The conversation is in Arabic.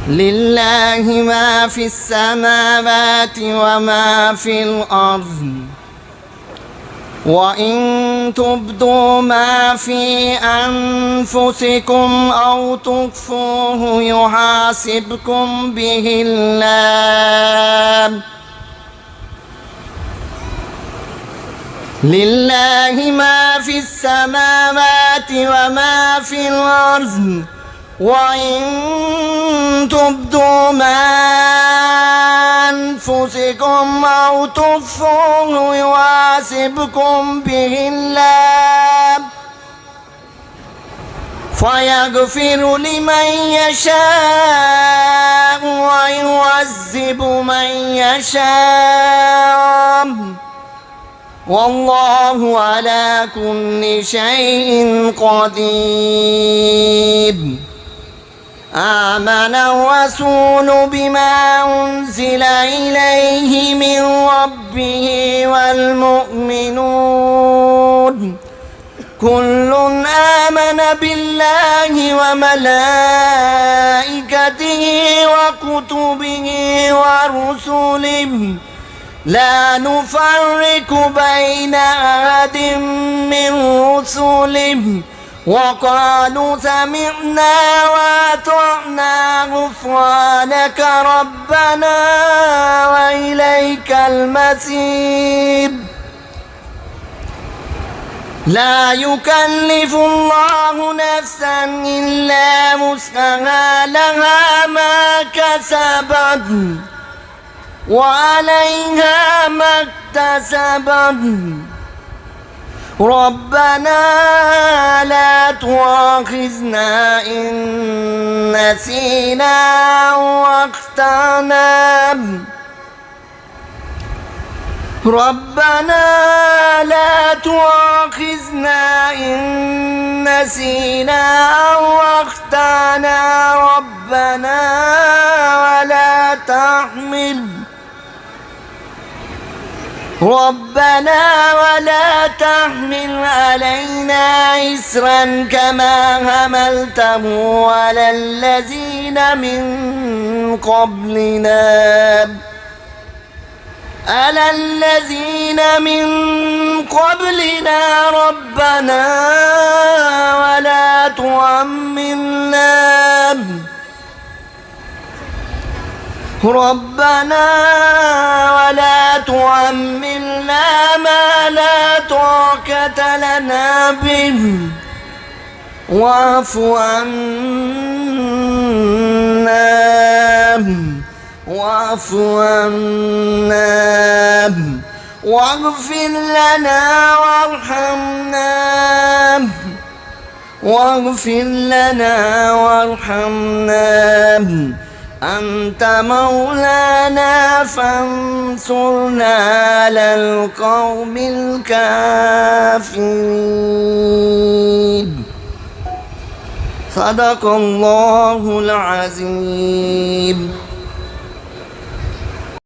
لله ما في السماوات وما في الأرض وإن تبدوا ما في أنفسكم أو تخفوه يحاسبكم به الله لله ما في السماوات وما في الأرض وإن تبدوا ما أنفسكم أو تخفوه يحاسبكم به الله فيغفر لمن يشاء ويعذب من يشاء والله على كل شيء قدير. آمن الرسول بما أنزل إليه من ربه والمؤمنون كل آمن بالله وملائكته وكتبه ورسله لا نفرق بين أحد من رسله وقالوا سمعنا وأطعنا غفرانك ربنا وإليك المصير. لا يكلف الله نفسا إلا وسعها لها ما كسبت وعليها ما اكتسبت ربنا لا تؤاخذنا إن نسينا أو أخطأنا ربنا لا تؤاخذنا إن نسينا أو أخطأنا ربنا ولا تحمل علينا إصرا كما حملته على الذين من قبلنا ربنا ولا تحملنا ما لا طاقة لنا به واعف عنا واغفر لنا وارحمنا أنت مولانا فانصرنا على القوم الكافرين. صدق الله العظيم.